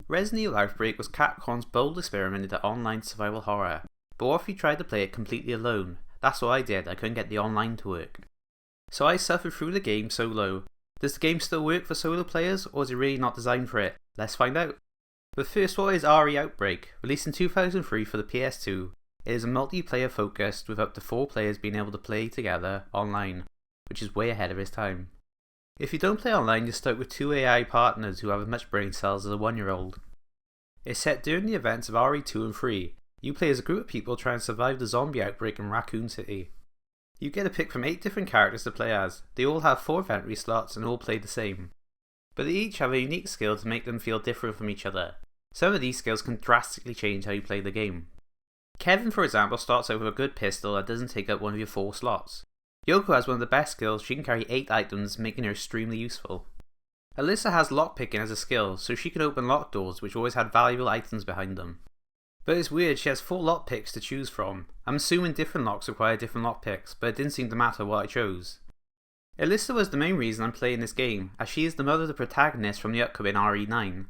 Resident Evil Outbreak was Capcom's bold experiment into online survival horror, but what if you tried to play it completely alone? That's what I did. I couldn't get the online to work. So I suffered through the game solo. Does the game still work for solo players, or is it really not designed for it? Let's find out. But first, what is RE Outbreak? Released in 2003 for the PS2, it is a multiplayer focused with up to 4 players being able to play together online, which is way ahead of its time. If you don't play online, you're stuck with 2 AI partners who have as much brain cells as a 1-year-old. It's set during the events of RE2 and 3. You play as a group of people trying to survive the zombie outbreak in Raccoon City. You get a pick from 8 different characters to play as. They all have 4 inventory slots and all play the same. But they each have a unique skill to make them feel different from each other. Some of these skills can drastically change how you play the game. Kevin, for example, starts out with a good pistol that doesn't take up one of your 4 slots. Yoko has one of the best skills. She can carry 8 items, making her extremely useful. Alyssa has lockpicking as a skill, so she can open locked doors which always had valuable items behind them. But it's weird, she has 4 lockpicks to choose from. I'm assuming different locks require different lockpicks, but it didn't seem to matter what I chose. Alyssa was the main reason I'm playing this game, as she is the mother of the protagonist from the upcoming RE9.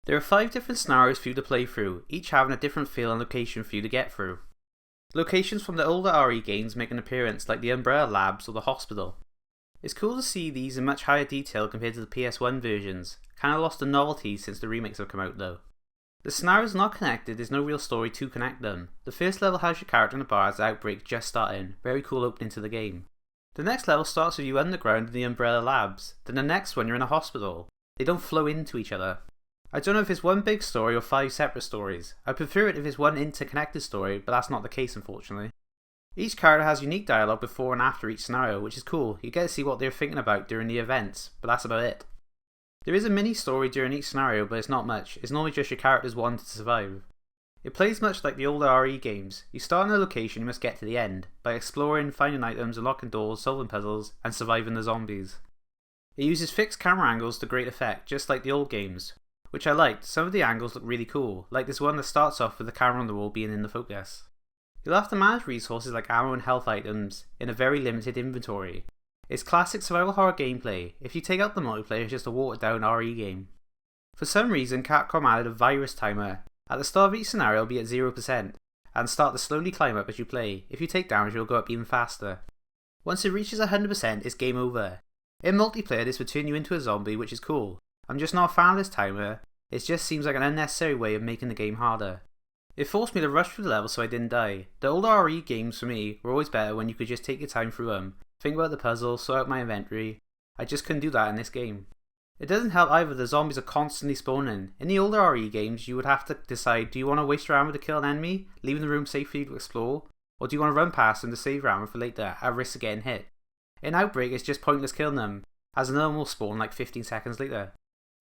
There are 5 different scenarios for you to play through, each having a different feel and location for you to get through. Locations from the older RE games make an appearance, like the Umbrella Labs or the hospital. It's cool to see these in much higher detail compared to the PS1 versions. Kinda lost the novelty since the remakes have come out though. The scenarios are not connected, there's no real story to connect them. The first level has your character in a bar as Outbreak just starting, very cool opening to the game. The next level starts with you underground in the Umbrella Labs, then the next one you're in a hospital. They don't flow into each other. I don't know if it's one big story or 5 separate stories. I prefer it if it's one interconnected story, but that's not the case unfortunately. Each character has unique dialogue before and after each scenario, which is cool. You get to see what they're thinking about during the events, but that's about it. There is a mini story during each scenario, but it's not much. It's normally just your characters wanting to survive. It plays much like the older RE games. You start in a location, you must get to the end, by exploring, finding items, unlocking doors, solving puzzles, and surviving the zombies. It uses fixed camera angles to great effect, just like the old games, which I liked. Some of the angles look really cool, like this one that starts off with the camera on the wall being in the focus. You'll have to manage resources like ammo and health items in a very limited inventory. It's classic survival horror gameplay. If you take out the multiplayer, it's just a watered down RE game. For some reason, Capcom added a virus timer. At the start of each scenario, it'll be at 0%, and start to slowly climb up as you play. If you take damage, it'll go up even faster. Once it reaches 100%, it's game over. In multiplayer, this would turn you into a zombie, which is cool. I'm just not a fan of this timer. It just seems like an unnecessary way of making the game harder. It forced me to rush through the level so I didn't die. The older RE games for me were always better when you could just take your time through them, think about the puzzle, sort out my inventory. I just couldn't do that in this game. It doesn't help either, the zombies are constantly spawning. In the older RE games you would have to decide, do you want to waste your ammo to kill an enemy, leaving the room safe for you to explore, or do you want to run past them to save your ammo for later, at risk of getting hit. In Outbreak it's just pointless killing them, as another one will spawn like 15 seconds later.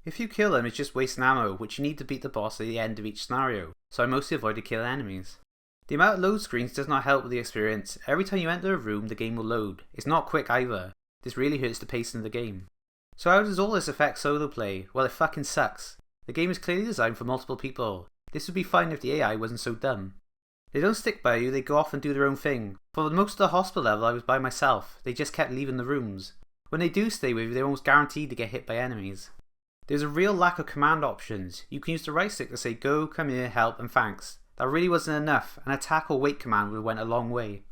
If you kill them, it's just wasting ammo, which you need to beat the boss at the end of each scenario, so I mostly avoided killing enemies. The amount of load screens does not help with the experience. Every time you enter a room, the game will load. It's not quick either. This really hurts the pacing of the game. So how does all this affect solo play? Well, it fucking sucks. The game is clearly designed for multiple people. This would be fine if the AI wasn't so dumb. They don't stick by you, they go off and do their own thing. For most of the hospital level I was by myself. They just kept leaving the rooms. When they do stay with you, they're almost guaranteed to get hit by enemies. There's a real lack of command options. You can use the right stick to say go, come here, help and thanks. That really wasn't enough. An attack or wait command would have went a long way.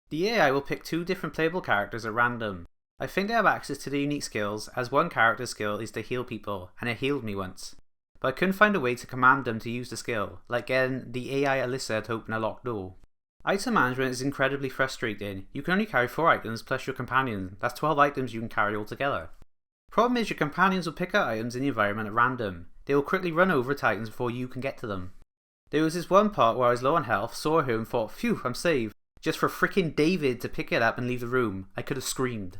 The AI will pick 2 different playable characters at random. I think they have access to their unique skills, as one character's skill is to heal people, and it healed me once. But I couldn't find a way to command them to use the skill, like getting the AI Alyssa to open a locked door. Item management is incredibly frustrating. You can only carry 4 items plus your companion. That's 12 items you can carry altogether. Problem is your companions will pick out items in the environment at random. They will quickly run over to items before you can get to them. There was this one part where I was low on health, saw her and thought, phew, I'm saved. Just for frickin' David to pick it up and leave the room. I could have screamed.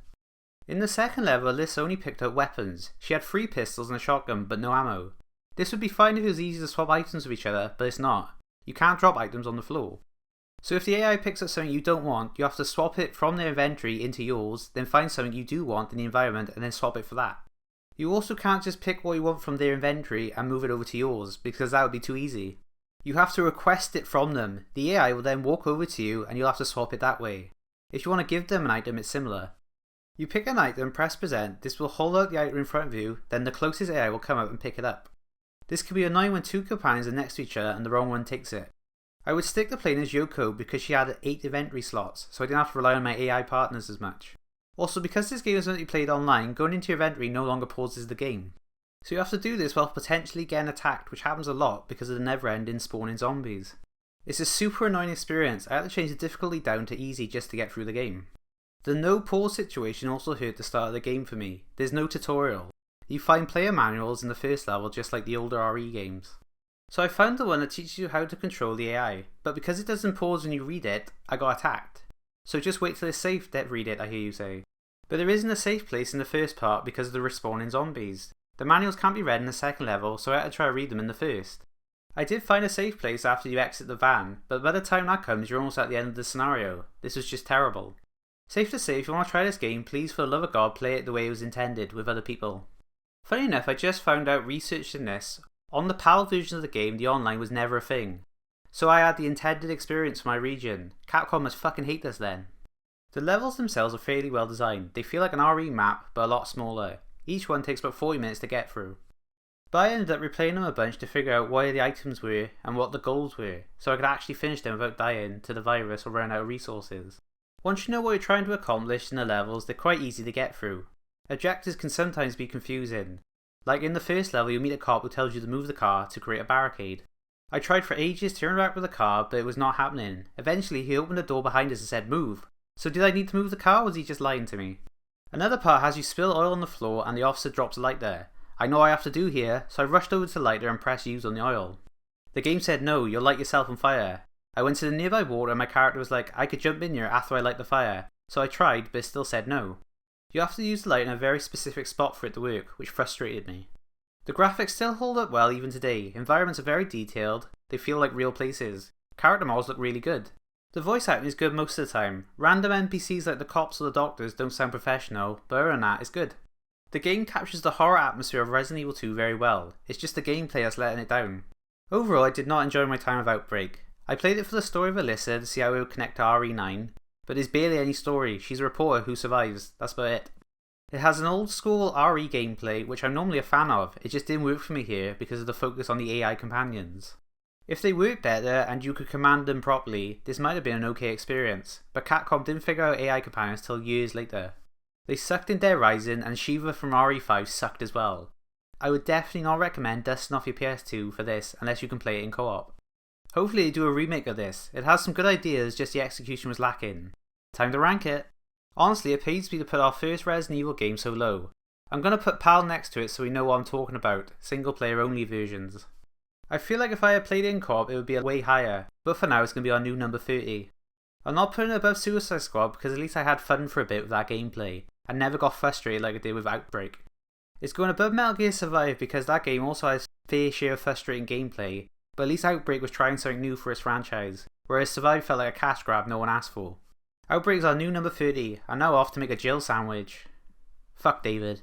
In the second level, Alyssa only picked up weapons. She had 3 pistols and a shotgun, but no ammo. This would be fine if it was easy to swap items with each other, but it's not. You can't drop items on the floor. So if the AI picks up something you don't want, you have to swap it from their inventory into yours, then find something you do want in the environment and then swap it for that. You also can't just pick what you want from their inventory and move it over to yours, because that would be too easy. You have to request it from them. The AI will then walk over to you and you'll have to swap it that way. If you want to give them an item, it's similar. You pick an item, press present, this will hold out the item in front of you, then the closest AI will come out and pick it up. This can be annoying when two companions are next to each other and the wrong one takes it. I would stick to playing as Yoko because she had 8 inventory slots, so I didn't have to rely on my AI partners as much. Also, because this game is meant to be played online, going into your inventory no longer pauses the game. So you have to do this while potentially getting attacked, which happens a lot because of the never-ending spawning zombies. It's a super annoying experience. I had to change the difficulty down to easy just to get through the game. The no pause situation also hurt the start of the game for me. There's no tutorial. You find player manuals in the first level just like the older RE games. So I found the one that teaches you how to control the AI, but because it doesn't pause when you read it, I got attacked. So just wait till it's safe to read it, I hear you say. But there isn't a safe place in the first part because of the respawning zombies. The manuals can't be read in the second level, so I had to try to read them in the first. I did find a safe place after you exit the van, but by the time that comes you're almost at the end of the scenario. This was just terrible. Safe to say, if you want to try this game, please for the love of God play it the way it was intended, with other people. Funny enough, I just found out researching this, on the PAL version of the game the online was never a thing. So I had the intended experience for my region. Capcom must fucking hate this then. The levels themselves are fairly well designed. They feel like an RE map, but a lot smaller. Each one takes about 40 minutes to get through. But I ended up replaying them a bunch to figure out where the items were and what the goals were, so I could actually finish them without dying to the virus or running out of resources. Once you know what you're trying to accomplish in the levels, they're quite easy to get through. Objectives can sometimes be confusing. Like in the first level, you meet a cop who tells you to move the car to create a barricade. I tried for ages to turn back with the car, but it was not happening. Eventually, he opened the door behind us and said, "Move." So did I need to move the car, or was he just lying to me? Another part has you spill oil on the floor and the officer drops a lighter. I know what I have to do here, so I rushed over to the lighter and pressed use on the oil. The game said no, you'll light yourself on fire. I went to the nearby water and my character was like, I could jump in here after I light the fire. So I tried, but it still said no. You have to use the light in a very specific spot for it to work, which frustrated me. The graphics still hold up well even today. Environments are very detailed, they feel like real places. Character models look really good. The voice acting is good most of the time. Random NPCs like the cops or the doctors don't sound professional, but other than that, it's good. The game captures the horror atmosphere of Resident Evil 2 very well. It's just the gameplay that's letting it down. Overall, I did not enjoy my time with Outbreak. I played it for the story of Alyssa to see how it would connect to RE9, but there's barely any story. She's a reporter who survives, that's about it. It has an old school RE gameplay, which I'm normally a fan of. It just didn't work for me here because of the focus on the AI companions. If they worked better and you could command them properly, this might have been an okay experience, but Capcom didn't figure out AI companions till years later. They sucked in Dead Rising, and Shiva from RE5 sucked as well. I would definitely not recommend dusting off your PS2 for this unless you can play it in co-op. Hopefully they do a remake of this. It has some good ideas, just the execution was lacking. Time to rank it. Honestly, it pays me to put our first Resident Evil game so low. I'm going to put PAL next to it so we know what I'm talking about, single player only versions. I feel like if I had played it in co-op it would be way higher, but for now it's going to be our new number 30. I'm not putting it above Suicide Squad because at least I had fun for a bit with that gameplay, and never got frustrated like I did with Outbreak. It's going above Metal Gear Survive because that game also has fair share of frustrating gameplay, but at least Outbreak was trying something new for its franchise, whereas Survive felt like a cash grab no one asked for. Outbreak is our new number 30, and now off to make a Jill sandwich. Fuck David.